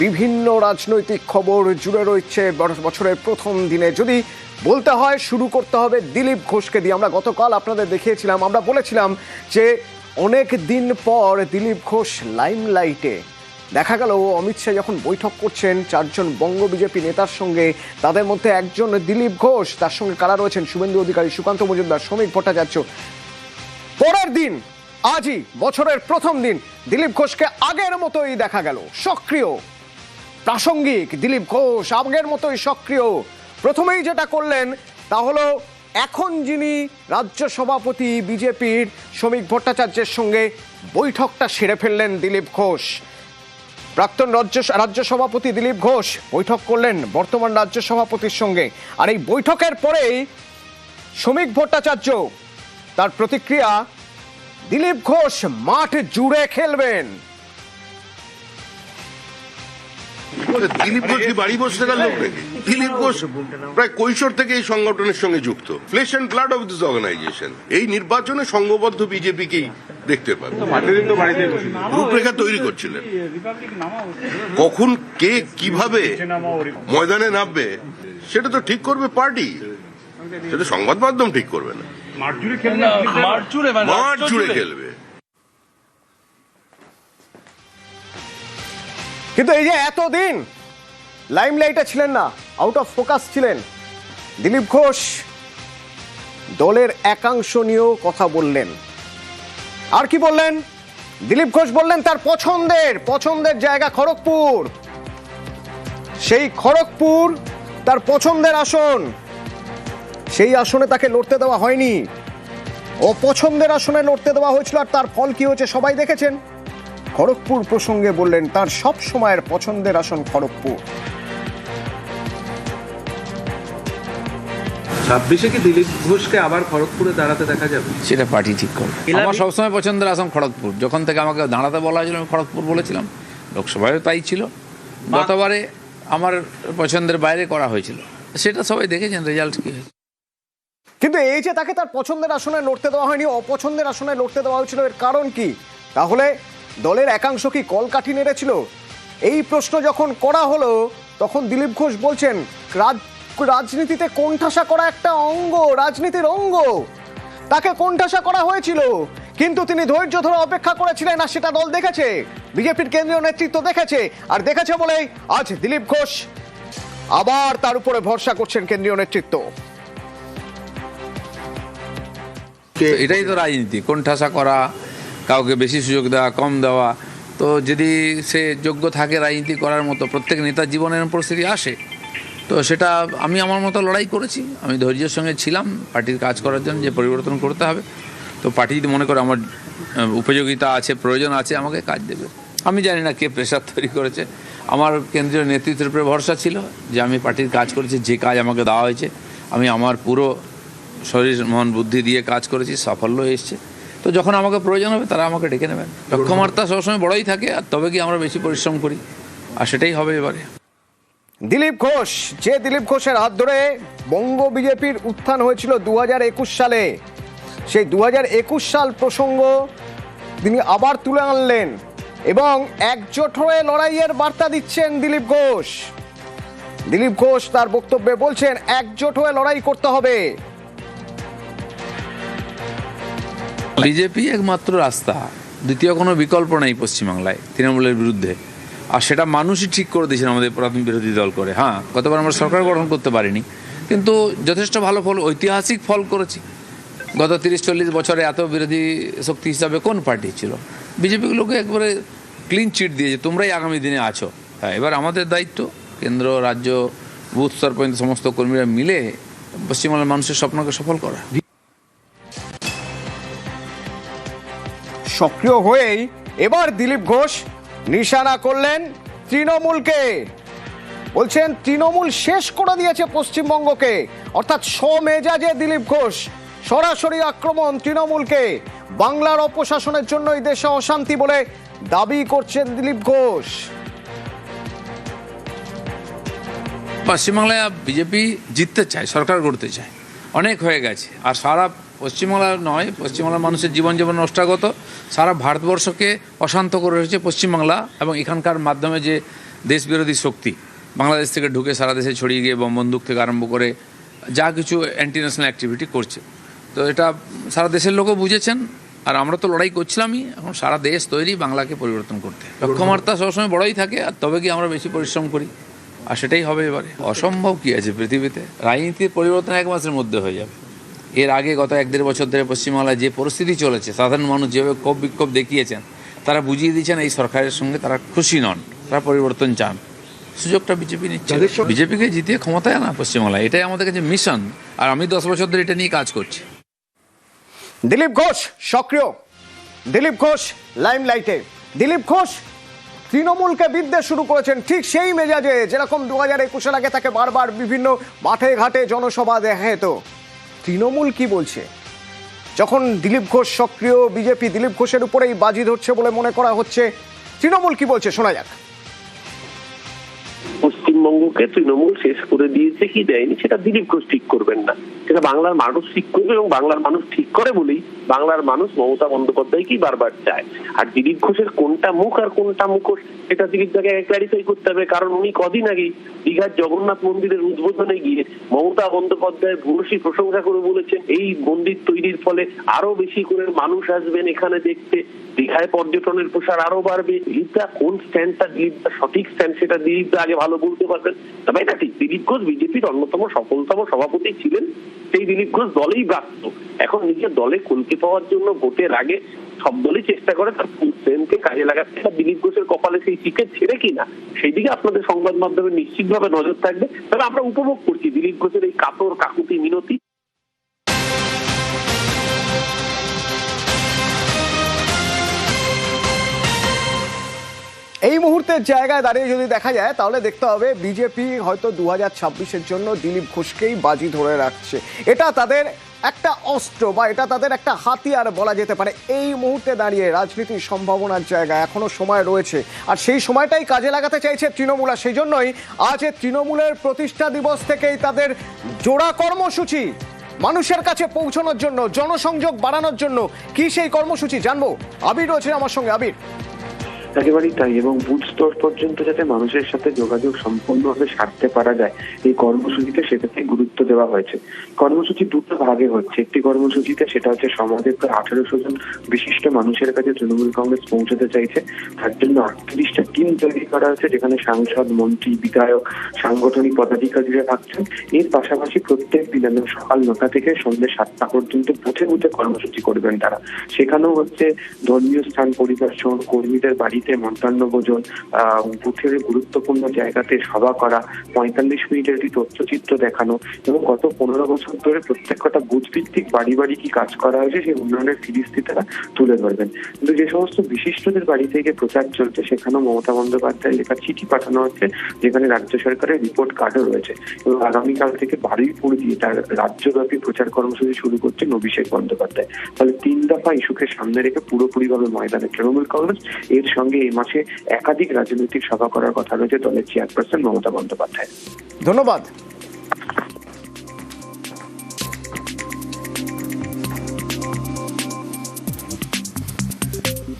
বিভিন্ন রাজনৈতিক খবর জুড়ে রয়েছে বছরের প্রথম দিনে। যদি বলতে হয়, শুরু করতে হবে দিলীপ ঘোষকে দিয়ে। আমরা গতকাল আপনাদের দেখিয়েছিলাম, আমরা বলেছিলাম যে অনেক দিন পর দিলীপ ঘোষ লাইমলাইটে দেখা গেল। অমিত শাহ যখন বৈঠক করছেন চারজন বঙ্গ বিজেপি নেতার সঙ্গে, তাদের মধ্যে একজন দিলীপ ঘোষ, তার সঙ্গে কারা রয়েছেন শুভেন্দু অধিকারী, সুকান্ত মজুমদার, শ্রমিক ভট্টাচার্য। পরের দিন, আজই বছরের প্রথম দিন, দিলীপ ঘোষকে আগের মতোই দেখা গেল, সক্রিয় প্রাসঙ্গিক। দিলীপ ঘোষ আগের মতোই সক্রিয়। প্রথমেই যেটা করলেন তা হলো, এখন যিনি রাজ্য সভাপতি বিজেপির শ্রমিক ভট্টাচার্যের সঙ্গে বৈঠকটা সেরে ফেললেন দিলীপ ঘোষ। প্রাক্তন রাজ্য সভাপতি দিলীপ ঘোষ বৈঠক করলেন বর্তমান রাজ্য সভাপতির সঙ্গে। আর এই বৈঠকের পরেই শ্রমিক ভট্টাচার্য, তার প্রতিক্রিয়া, দিলীপ ঘোষ মাঠ জুড়ে খেলবেন। দিলীপ ঘোষ কি বাড়ি বসে থাকার লোক নাকি? দিলীপ ঘোষ প্রায় কৈশোর থেকে এই সংগঠনের সঙ্গে যুক্ত, flesh and blood of this organisation. এই নির্বাচনে সংঘবদ্ধ বিজেপিকেই দেখতে পাবে। রূপরেখা তৈরি করছিলেন, কখন কে কিভাবে ময়দানে নামবে সেটা তো ঠিক করবে পার্টি, সেটা সংবাদ মাধ্যম ঠিক করবে না। মাঠ জুড়ে খেলবে। কিন্তু এই যে এতদিন লাইমলাইটে ছিলেন না, আউট অফ ফোকাস ছিলেন, দিলীপ ঘোষ দলের একাংশ নিয়েও কথা বললেন। আর কি বললেন দিলীপ ঘোষ? বললেন তার পছন্দের জায়গা খড়গপুর। সেই খড়গপুর তার পছন্দের আসন, সেই আসনে তাকে লড়তে দেওয়া হয়নি, অপছন্দের আসনে লড়তে দেওয়া হয়েছিল। আর তার ফল কি হয়েছে সবাই দেখেছেন। খড়গপুর প্রসঙ্গে বললেন তার সব সময়ের পছন্দের আসন খড়গপুর। 26-এ কি দিলীপ ঘোষকে আবার খড়গপুরে দাঁড়াতে দেখা যাবে? সেটা পার্টি ঠিক করবে। আমার সবসময় পছন্দের আসন খড়গপুর। যখন থেকে আমাকে দাঁড়াতে বলা হয়েছিল আমি খড়গপুর বলেছিলাম। লোকসভায়ও তাই ছিল। গতবারে আমার পছন্দের বাইরে করা হয়েছিল, সেটা সবাই দেখেছেন রেজাল্ট কি হয়েছে। কিন্তু এই যে তাকে তার পছন্দের আসনে লড়তে দেওয়া হয়নি, অপছন্দের আসনে লড়তে দেওয়া হয়েছিল, এর কারণ কি? তাহলে দলের একাংশ কি কলকাঠি নেড়েছিল? এই প্রশ্ন যখন করা হলো, তখন দিলীপ ঘোষ বলছেন রাজনীতিতে কোণঠাসা করা একটা অঙ্গ, রাজনীতির অঙ্গ, তাকে কোণঠাসা করা হয়েছিল। কিন্তু তিনি ধৈর্য ধরে অপেক্ষা করেছিলেন, আর সেটা দল দেখেছে, বিজেপির কেন্দ্রীয় নেতৃত্ব দেখেছে। আর দেখেছে বলেই আজ দিলীপ ঘোষ আবার তার উপরে ভরসা করছেন কেন্দ্রীয় নেতৃত্ব। এটাই তো রাজনীতি, কোণঠাসা করা, কাউকে বেশি সুযোগ দেওয়া, কম দেওয়া। তো যদি সে যোগ্য থাকে রাজনীতি করার মতো, প্রত্যেক নেতার জীবনের পরিস্থিতি আসে, তো সেটা আমি আমার মতো লড়াই করেছি। আমি ধৈর্যের সঙ্গে ছিলাম পার্টির কাজ করার জন্য, যে পরিবর্তন করতে হবে। তো পার্টি যদি মনে করে আমার উপযোগিতা আছে, প্রয়োজন আছে, আমাকে কাজ দেবে। আমি জানি না কে প্রেশার তৈরি করেছে। আমার কেন্দ্রীয় নেতৃত্বের উপরে ভরসা ছিল যে আমি পার্টির কাজ করেছি, যে কাজ আমাকে দেওয়া হয়েছে আমি আমার পুরো শরীর মন বুদ্ধি দিয়ে কাজ করেছি, সাফল্য এসছে। তো যখন আমাকে প্রয়োজন হবে তারা আমাকে ডেকে নেবেন। লক্ষ্যমাত্রা সবসময় বড়ই থাকে, আর তবে কি আমরা বেশি পরিশ্রম করি, আর সেটাই হবে এবারে। দিলীপ ঘোষ, যে দিলীপ ঘোষের হাত ধরে বঙ্গ বিজেপির উত্থান হয়েছিল 2021 সালে, সেই 2021 সাল প্রসঙ্গ তিনি আবার তুলে আনলেন এবং একজোট হয়ে লড়াইয়ের বার্তা দিচ্ছেন দিলীপ ঘোষ। দিলীপ ঘোষ তার বক্তব্যে বলছেন একজোট হয়ে লড়াই করতে হবে। বিজেপি একমাত্র রাস্তা, দ্বিতীয় কোনো বিকল্প নেই পশ্চিমবাংলায় তৃণমূলের বিরুদ্ধে। আর সেটা মানুষই ঠিক করে দিয়েছেন আমাদের প্রধান বিরোধী দল করে। হ্যাঁ, গতবার আমরা সরকার গঠন করতে পারিনি, কিন্তু যথেষ্ট ভালো ফল, ঐতিহাসিক ফল করেছি। গত 30-40 বছরে এত বিরোধী শক্তি হিসাবে কোন পার্টি ছিল? বিজেপিগুলোকে একবারে ক্লিন চিট দিয়েছে, তোমরাই আগামী দিনে আছো। হ্যাঁ, এবার আমাদের দায়িত্ব কেন্দ্র, রাজ্য, বুথ স্তর পর্যন্ত সমস্ত কর্মীরা মিলে পশ্চিমবাংলার মানুষের স্বপ্নকে সফল করা। সক্রিয় হয়েই এবার দিলীপ ঘোষ নিশানা করলেন তৃণমূলকে। বলছেন তৃণমূল শেষ করে দিয়েছে পশ্চিমবঙ্গকে। অর্থাৎ স্বমেজাজে দিলীপ ঘোষ সরাসরি আক্রমণ তৃণমূলকে। বাংলার অপশাসনের জন্যই দেশে অশান্তি বলে দাবি করছেন দিলীপ ঘোষ। পশ্চিমবাংলায় বিজেপি জিততে চায়, সরকার গড়তে চায়, অনেক হয়ে গেছে। আর সারা পশ্চিমবাংলা নয়, পশ্চিমবাংলার মানুষের জীবন নষ্টাগত, সারা ভারতবর্ষকে অশান্ত করে রয়েছে পশ্চিমবাংলা এবং এখানকার মাধ্যমে যে দেশবিরোধী শক্তি বাংলাদেশ থেকে ঢুকে সারা দেশে ছড়িয়ে গিয়ে বন্দুক থেকে আরম্ভ করে যা কিছু অ্যান্টি ন্যাশনাল অ্যাক্টিভিটি করছে। তো এটা সারা দেশের লোকও বুঝেছেন, আর আমরা তো লড়াই করছিলামই, এখন সারা দেশ তৈরি বাংলাকে পরিবর্তন করতে। লক্ষ্যমাত্রা সবসময় বড়ই থাকে, আর তবে কি আমরা বেশি পরিশ্রম করি, আর সেটাই হবে এবারে। অসম্ভব কি আছে পৃথিবীতে? রাজনীতির পরিবর্তন 1 মাসের মধ্যে হয়ে যাবে। এর আগে গত 1-1.5 বছর ধরে পশ্চিমবাংলায় যে পরিস্থিতি চলেছে, সাধারণ মানুষ যেভাবে ক্ষোভ বিক্ষোভ দেখিয়েছেন, তারা বুঝিয়ে দিয়েছেন এই সরকারের সঙ্গে তারা খুশি নন, তারা পরিবর্তন চান। সুযোগটা বিজেপি নিচ্ছে, বিজেপিকে জিতিয়ে ক্ষমতায় আনা পশ্চিমবাংলায়, এটাই আমাদের কাছে মিশন। আর আমি 10 বছর ধরে এটা নিয়ে কাজ করছি। দিলীপ ঘোষ সক্রিয়, দিলীপ ঘোষ লাইমলাইটে। দিলীপ ঘোষ তৃণমূলকে বিদ্বেষ শুরু করেছেন ঠিক সেই মেজাজে যেরকম 2021 আগে তাকে বারবার বিভিন্ন মাঠে ঘাটে জনসভা দেখা যেত। তৃণমূল কি বলছে? যখন দিলীপ ঘোষ সক্রিয়, বিজেপি দিলীপ ঘোষের উপরেই বাজি ধরছে বলে মনে করা হচ্ছে, তৃণমূল কি বলছে শোনা যাক। পশ্চিমবঙ্গকে তৃণমূল শেষ করে দিয়েছে কি দেয়নি সেটা দিলীপ ঘোষ ঠিক করবেন না, সেটা বাংলার মানুষ ঠিক করবে, এবং বাংলার মানুষ ঠিক করে বলেই বাংলার মানুষ মমতা বন্দ্যোপাধ্যায়কেই বারবার চায়। আর দিলীপ ঘোষের কোনটা মুখ আর কোনটা মুখোশ এটা দিলীপ দাকে ক্ল্যারিফাই করতে হবে, কারণ উনি কদিন আগেই দীঘার জগন্নাথ মন্দিরের উদ্বোধনে গিয়ে মমতা বন্দ্যোপাধ্যায়ের ভূয়সী প্রশংসা করে বলেছেন এই মন্দির তৈরির ফলে আরো বেশি করে মানুষ আসবেন এখানে দেখতে, দীঘায় পর্যটনের প্রসার আরো বাড়বে। দিলীপদা কোন স্ট্যান্ডটা দিলীপদা সঠিক স্ট্যান্ড সেটা দিলীপদা আগে ভালো বলতে পারবেন। তবে এটা ঠিক, দিলীপ ঘোষ বিজেপির অন্যতম সফলতম সভাপতি ছিলেন, সেই দিলীপ ঘোষ দলেই ব্যস্ত। এখন নিজের দলে কলকে পাওয়ার জন্য ভোটের আগে সব দলই চেষ্টা করে তার স্ট্রেংথকে কাজে লাগাতে। দিলীপ ঘোষের কপালে সেই টিকিট ছেড়ে কিনা সেই দিকে আপনাদের সংবাদ মাধ্যমে নিশ্চিতভাবে নজর থাকবে। তবে আমরা উপভোগ করছি দিলীপ ঘোষের এই কাতর কাকুতি মিনতি। এই মুহূর্তের জায়গায় দাঁড়িয়ে যদি দেখা যায় তাহলে দেখতে হবে বিজেপি হয়তো 2026-এর জন্য দিলীপ ঘোষকেই বাজি ধরে রাখছে। এটা তাদের একটা অস্ত্র বা এটা তাদের একটা হাতিয়ার বলা যেতে পারে। এই মুহূর্তে দাঁড়িয়ে রাজনীতির সম্ভাবনার জায়গা এখনো সময় রয়েছে, আর সেই সময়টাই কাজে লাগাতে চাইছে তৃণমূল। আর সেই জন্যই আজ তৃণমূলের প্রতিষ্ঠা দিবস থেকেই তাদের জোড়া কর্মসূচি মানুষের কাছে পৌঁছানোর জন্য, জনসংযোগ বাড়ানোর জন্য। কি সেই কর্মসূচি জানবো, আবির রয়েছে আমার সঙ্গে। আবির, একেবারেই তাই, এবং বুথ স্তর পর্যন্ত যাতে মানুষের সাথে যোগাযোগ সম্পূর্ণভাবে সারতে পারা যায় এই কর্মসূচিতে সেটাতে গুরুত্ব দেওয়া হয়েছে। কর্মসূচি দুটো ভাগে হচ্ছে। একটি কর্মসূচিতে সেটা হচ্ছে সমাজের প্রায় 1800 জন বিশিষ্ট মানুষের কাছে তৃণমূল কংগ্রেস পৌঁছাতে চাইছে। তার জন্য 38টা টিম তৈরি করা হয়েছে, যেখানে সাংসদ, মন্ত্রী, বিধায়ক, সাংগঠনিক পদাধিকারীরা থাকছেন। এর পাশাপাশি প্রত্যেক দিন সকাল 9টা থেকে সন্ধ্যে 7টা পর্যন্ত বুথে বুথে কর্মসূচি করবেন তারা। সেখানেও হচ্ছে ধর্মীয় স্থান পরিদর্শন, কর্মীদের বাড়িতে মধ্যাহ্ন ভোজন, বুথের গুরুত্বপূর্ণ জায়গাতে সভা করা, 45 মিনিটের একটি তথ্যচিত্র দেখানো, এবং গত 15 বছর ধরে প্রত্যেকটা বুথ ভিত্তিক বাড়ি বাড়ি কি কাজ করা হয়েছে সেই উন্নয়নের ফিরিস্তি তারা তুলে ধরবেন। কিন্তু যে সমস্ত বিশিষ্টদের বাড়ি থেকে প্রচার চলছে সেখানেও মমতা বন্দ্যোপাধ্যায় লেখা চিঠি পাঠানো হচ্ছে, যেখানে রাজ্য সরকারের রিপোর্ট কার্ডও রয়েছে। এবং আগামীকাল থেকে বারুইপুর দিয়ে তার রাজ্যব্যাপী প্রচার কর্মসূচি শুরু করছে অভিষেক বন্দ্যোপাধ্যায়। ফলে 3 দফা ইস্যুকে সামনে রেখে পুরোপুরিভাবে ময়দানে তৃণমূল কংগ্রেস। এর সঙ্গে এই মাসে একাধিক রাজনৈতিক সভা করার কথা রয়েছে দলের চেয়ারপারসন মমতা বন্দ্যোপাধ্যায়। ধন্যবাদ।